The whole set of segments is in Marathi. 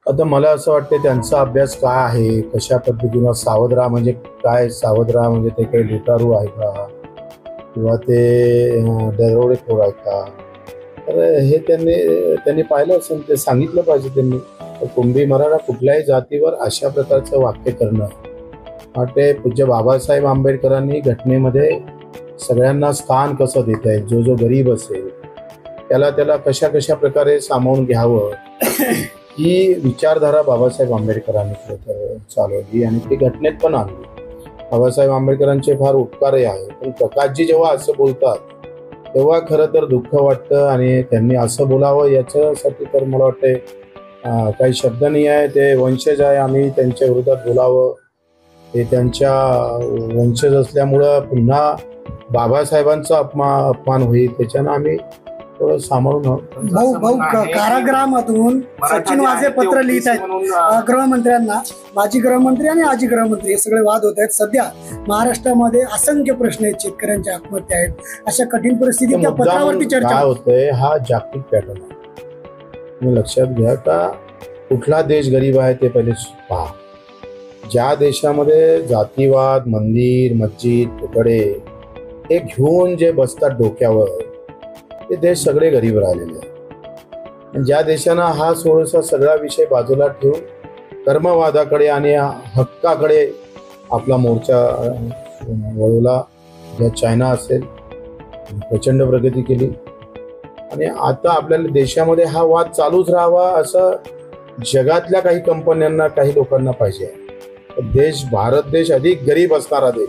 आता मला असं वाटतं त्यांचा अभ्यास काय आहे, कशा पद्धतीनं सावध राहा म्हणजे काय, सावध राहा म्हणजे ते काही लुटारू आहे का किंवा ते दरोडेखोर आहे का, तर हे त्यांनी पाहिलं असेल, ते सांगितलं पाहिजे त्यांनी. कुणबी मराठा कुठल्याही जातीवर अशा प्रकारचं वाक्य करणं वाटते. पूज्य बाबासाहेब आंबेडकरांनी घटनेमध्ये सगळ्यांना स्थान कसं देत आहे, जो जो गरीब असेल त्याला कशा कशा प्रकारे सामावून घ्यावं ही विचारधारा बाबासाहेब आंबेडकरांनी चालवली आणि ती घटनेत पण आणली. बाबासाहेब आंबेडकरांचे फार उपकारही आहे, पण प्रकाशजी जेव्हा असं बोलतात तेव्हा खरं तर दुःख वाटतं आणि त्यांनी असं बोलावं याच्यासाठी तर मला वाटते काही शब्द नाही आहे. ते वंशज आहे, आम्ही त्यांच्या विरोधात बोलावं, ते त्यांच्या वंशज असल्यामुळं पुन्हा बाबासाहेबांचा अपमान होईल, त्याच्यानं आम्ही थोडं सामावून. भाऊ कारागृहामधून सचिन वाझे पत्र लिहित आहेत गृहमंत्र्यांना. माजी गृहमंत्री आणि आजी गृहमंत्री हे सगळे वाद होत आहेत. सध्या महाराष्ट्रामध्ये असंख्य प्रश्न आहेत, शेतकऱ्यांच्या आत्महत्या आहेत. अशा कठीण परिस्थितीत त्या पत्रावरती चर्चा होतंय. हा जागतिक पॅटर्न आहे, तुम्ही लक्षात घ्या. का कुठला देश गरीब आहे ते पहिले पहा. ज्या देशामध्ये जातीवाद, मंदिर, मस्जिद, तुकडे हे घेऊन जे बसतात डोक्यावर, ते देश सगळे गरीब राहिलेले आहेत. ज्या देशानं हा थोडासा सगळा विषय बाजूला ठेवून कर्मवादाकडे आणि हक्काकडे आपला मोर्चा वळवला, ज्या चायना असेल प्रचंड प्रगती केली आणि आता आपल्याला देशामध्ये हा वाद चालूच राहावा असं जगातल्या काही कंपन्यांना, काही लोकांना पाहिजे. देश, भारत देश अधिक गरीब असणारा देश,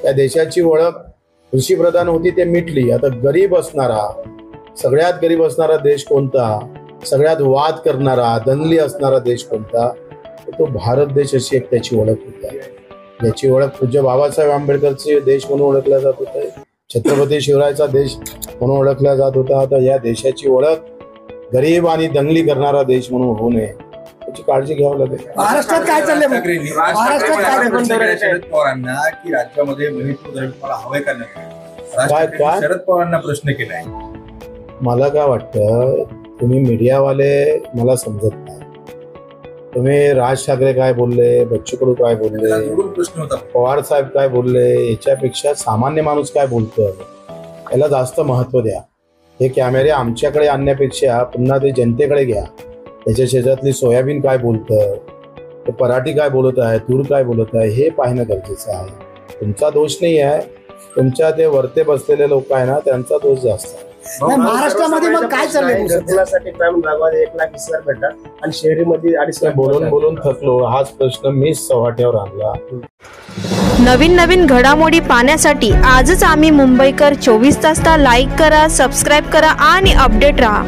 त्या देशाची ओळख कृषीप्रधान होती ते मिटली. आता गरीब असणारा, सगळ्यात गरीब असणारा देश कोणता, सगळ्यात वाद करणारा, दंगली असणारा देश कोणता, तो भारत देश अशी एक त्याची ओळख होती. याची ओळख पूज्य बाबासाहेब आंबेडकरचे देश म्हणून ओळखला जात होता, छत्रपती शिवरायाचा देश म्हणून ओळखला जात होता. आता या देशाची ओळख गरीब आणि दंगली करणारा देश म्हणून होऊ नये याची काळजी घ्यावी लागेल. महाराष्ट्रात काय चाललंय? शरद पवारांना की राज्यामध्ये मणिपूर धरण तुम्हाला हवंय का नाही, काय शरद पवारांना प्रश्न केलाय. मला काय वाटतं, तुम्ही मीडियावाले मला समजत नाही. तुम्ही राज ठाकरे काय बोलले, बच्चू कडू काय बोलले, प्रश्न होता पवार साहेब काय बोलले, याच्यापेक्षा सामान्य माणूस काय बोलतोय याला जास्त महत्व द्या. हे कॅमेरे आमच्याकडे आणण्यापेक्षा पुन्हा ते जनतेकडे घ्या. त्याच्या शेजातली सोयाबीन काय बोलतं, ते पराठी काय बोलत आहे, तूर काय बोलत आहे, हे पाहणं गरजेचं आहे. तुमचा दोष नाही आहे, तुमच्या ते वरते बसलेले लोक आहे ना, त्यांचा दोष जास्त आहे. महाराष्ट्रामध्ये मग काय चाललंय? घरकुलासाठी ग्रामीण भागामध्ये 1,20,000 भेटतात आणि शहरीमध्ये 2.5 बोलून थकलो. हाच प्रश्न मीच चव्हाट्यावर आणला. नवीन नवीन घडामोडी पाहण्यासाठी आजच आम्ही मुंबईकर 24 तासला लाईक करा, सबस्क्राईब करा आणि अपडेट रहा.